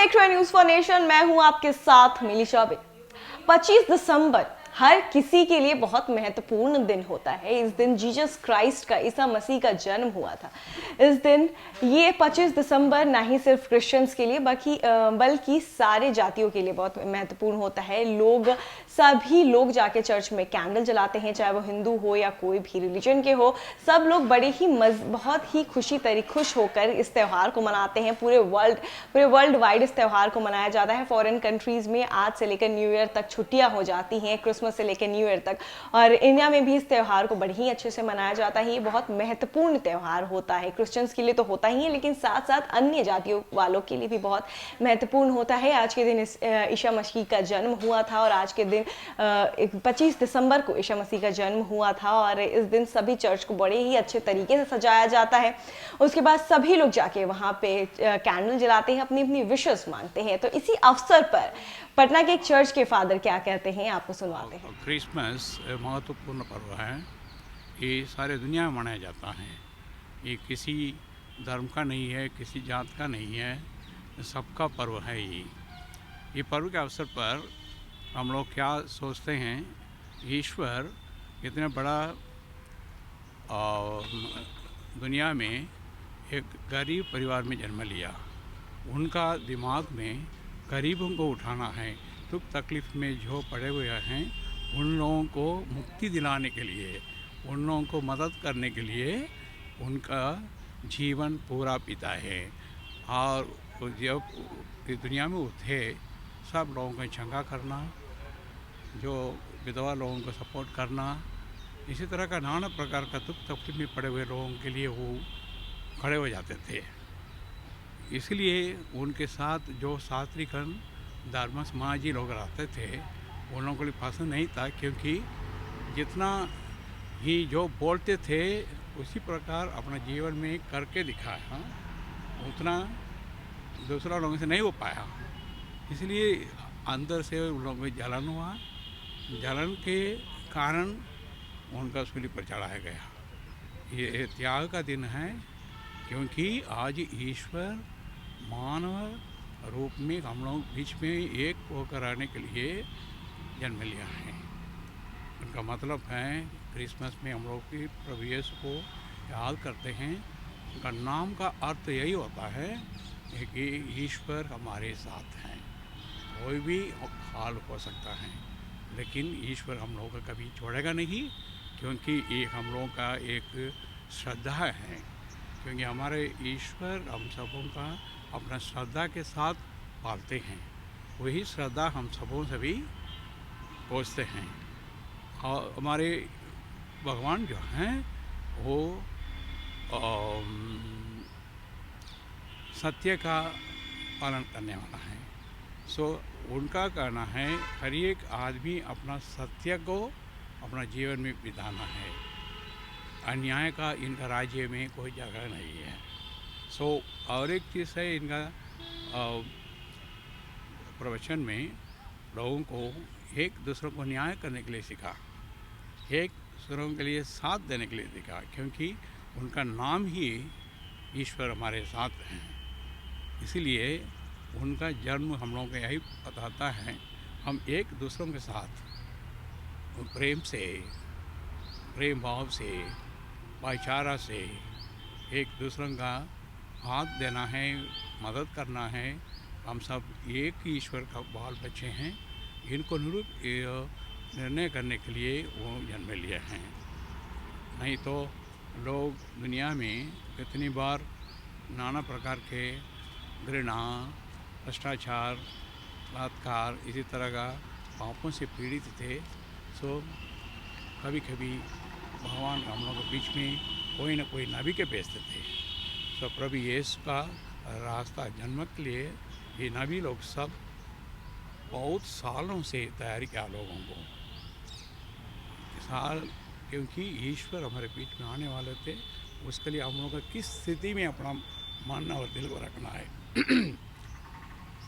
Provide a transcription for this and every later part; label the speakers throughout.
Speaker 1: देख रहे हैं न्यूज फॉर नेशन। मैं हूं आपके साथ मिली शौबे। 25 दिसंबर हर किसी के लिए बहुत महत्वपूर्ण दिन होता है। इस दिन जीसस क्राइस्ट का, ईसा मसीह का जन्म हुआ था। इस दिन ये 25 दिसंबर ना ही सिर्फ क्रिश्चियंस के लिए बल्कि सारे जातियों के लिए बहुत महत्वपूर्ण होता है। सभी लोग जाके चर्च में कैंडल जलाते हैं, चाहे वो हिंदू हो या कोई भी रिलीजन के हो। सब लोग बड़े ही बहुत ही खुश होकर इस त्यौहार को मनाते हैं। पूरे वर्ल्ड वाइड इस त्यौहार को मनाया जाता है। फॉरेन कंट्रीज में आज से लेकर न्यू ईयर तक छुट्टियां हो जाती हैं, क्रिसमस से लेकर न्यू ईयर तक। और इंडिया में भी इस त्यौहार को बड़े ही अच्छे से मनाया जाता है। ये बहुत महत्वपूर्ण त्यौहार होता है। क्रिश्चियंस के लिए तो होता ही है, लेकिन साथ साथ अन्य जातियों वालों के लिए भी बहुत महत्वपूर्ण होता है। आज के दिन ईसा मसीह का जन्म हुआ था और आज के दिन 25 दिसंबर को ईसा मसीह का जन्म हुआ था। और इस दिन सभी चर्च को बड़े ही अच्छे तरीके से सजाया जाता है। उसके बाद सभी लोग जाके वहाँ पे कैंडल जलाते हैं, अपनी अपनी विशेस मांगते हैं। तो इसी अवसर पर पटना के एक चर्च के फादर क्या कहते हैं, आपको सुनवाते हैं।
Speaker 2: क्रिसमस महत्वपूर्ण पर्व है। ये सारे दुनिया में मनाया जाता है। ये किसी धर्म का नहीं है, किसी जात का नहीं है, सबका पर्व है। ये पर्व के अवसर पर हम लोग क्या सोचते हैं, ईश्वर इतना बड़ा दुनिया में एक गरीब परिवार में जन्म लिया। उनका दिमाग में गरीबों को उठाना है, दुख तकलीफ में जो पड़े हुए हैं उन लोगों को मुक्ति दिलाने के लिए, उन लोगों को मदद करने के लिए उनका जीवन पूरा बीता है। और जब इस दुनिया में उठे, सब लोगों को चंगा करना, जो विधवा लोगों को सपोर्ट करना, इसी तरह का नाना प्रकार का दुख तकलीफ में पड़े हुए लोगों के लिए वो खड़े हो जाते थे। इसलिए उनके साथ जो शास्त्रीगण धर्म समाजी लोग रहते थे, उन लोगों को लिए पसंद नहीं था, क्योंकि जितना ही जो बोलते थे उसी प्रकार अपना जीवन में करके दिखाया, उतना दूसरा लोगों से नहीं हो पाया। इसलिए अंदर से उन लोगों को जलन हुआ। जलन के कारण उनका सूली पर चढ़ाया गया। ये त्याग का दिन है, क्योंकि आज ईश्वर मानव रूप में हम लोग बीच में एक होकर रहने के लिए जन्म लिया है। उनका मतलब है क्रिसमस में हम लोग की प्रभु यीशु को याद करते हैं। उनका नाम का अर्थ यही होता है कि ईश्वर हमारे साथ हैं। कोई भी हाल हो सकता है, लेकिन ईश्वर हम लोगों को कभी छोड़ेगा नहीं, क्योंकि ये हम लोगों का एक श्रद्धा है। क्योंकि हमारे ईश्वर हम सबों का अपना श्रद्धा के साथ पालते हैं। वही श्रद्धा हम सबों से भी पूछते हैं। और हमारे भगवान जो हैं वो सत्य का पालन करने वाला है। सो उनका कहना है हर एक आदमी अपना सत्य को अपना जीवन में बिताना है। अन्याय का इनका राज्य में कोई जगह नहीं है। सो और एक चीज़ है, इनका प्रवचन में लोगों को एक दूसरों को न्याय करने के लिए सिखा, एक दूसरों के लिए साथ देने के लिए सिखा, क्योंकि उनका नाम ही ईश्वर हमारे साथ हैं। इसीलिए उनका जन्म हम लोगों को यही बताता है, हम एक दूसरों के साथ प्रेम से, प्रेम भाव से, भाईचारा से एक दूसरों का हाथ देना है, मदद करना है। हम सब एक ही ईश्वर का बाल बच्चे हैं। इनको निर्णय करने के लिए वो जन्म लिए हैं। नहीं तो लोग दुनिया में कितनी बार नाना प्रकार के घृणा, भ्रष्टाचार, बलात्कार, इसी तरह का पापों से पीड़ित थे। सो कभी कभी भगवान हम लोगों के बीच में कोई ना कोई नबी के भेजते थे। सो प्रभु यीशु का रास्ता जन्म के लिए ये नबी लोग सब बहुत सालों से तैयारी किया लोगों को साल, क्योंकि ईश्वर हमारे बीच में आने वाले थे। उसके लिए हम लोगों को किस स्थिति में अपना मन और दिल को रखना है।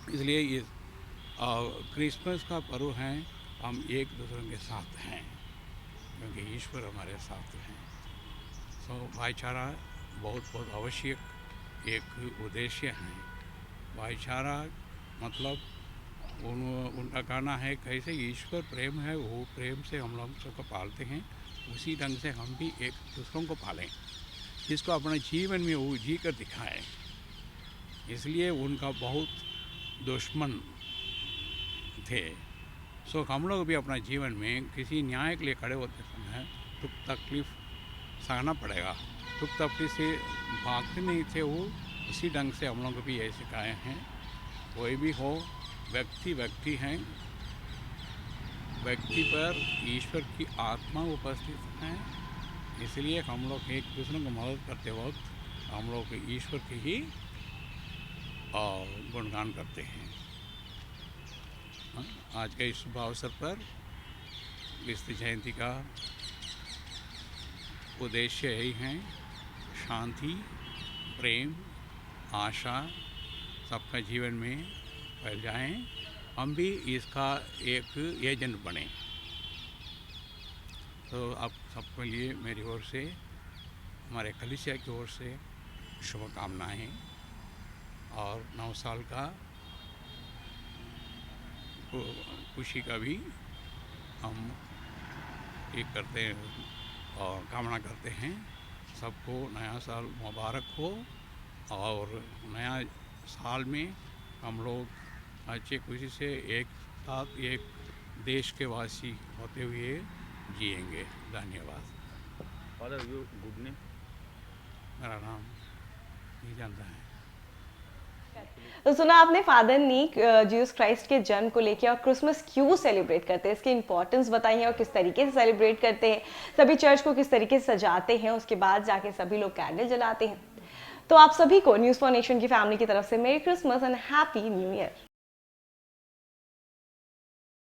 Speaker 2: इसलिए ये क्रिसमस का पर्व है, हम एक दूसरे के साथ हैं, क्योंकि ईश्वर हमारे साथ हैं। सो भाईचारा बहुत बहुत आवश्यक एक उद्देश्य है। भाईचारा मतलब उनका कहना है कैसे ईश्वर प्रेम है, वो प्रेम से हम लोग सबको पालते हैं, उसी ढंग से हम भी एक दूसरों को पालें, इसको अपने जीवन में वो जी कर दिखाएं। इसलिए उनका बहुत दुश्मन थे। सो हम लोग भी अपना जीवन में किसी न्याय के लिए खड़े होते समय दुख तकलीफ सहना पड़ेगा। दुख तकलीफ से भागते नहीं थे वो, उसी ढंग से हम लोग भी यही सिखाए हैं। कोई भी हो, व्यक्ति हैं, व्यक्ति पर ईश्वर की आत्मा उपस्थित है। इसलिए हम लोग एक दूसरे को मदद करते वक्त हम लोग ईश्वर की ही गुणगान करते हैं। आज के इस शुभ अवसर पर क्रिस्त जयंती का उद्देश्य यही है, शांति, प्रेम, आशा सबका जीवन में फैल जाएं, हम भी इसका एक एजेंट बने। तो आप सबके लिए मेरी ओर से, हमारे कलीसिया की ओर से शुभकामनाएं और 9 साल का खुशी का भी हम एक करते हैं और कामना करते हैं। सबको नया साल मुबारक हो और नया साल में हम लोग अच्छे खुशी से एक साथ एक देश के वासी होते हुए जिएंगे। धन्यवाद।
Speaker 3: Father you good name?
Speaker 2: मेरा नाम नहीं जानता है।
Speaker 1: तो सुना आपने फादर ने जीसस क्राइस्ट के जन्म को लेकर और क्रिसमस क्यों सेलिब्रेट करते हैं, इसकी इंपॉर्टेंस बताई है और किस तरीके से सेलिब्रेट करते हैं, सभी चर्च को किस तरीके से सजाते हैं, उसके बाद जाके सभी लोग कैंडल जलाते हैं। तो आप सभी को न्यूज़ फॉर नेशन की फैमिली की तरफ से मेरी Christmas and happy new year.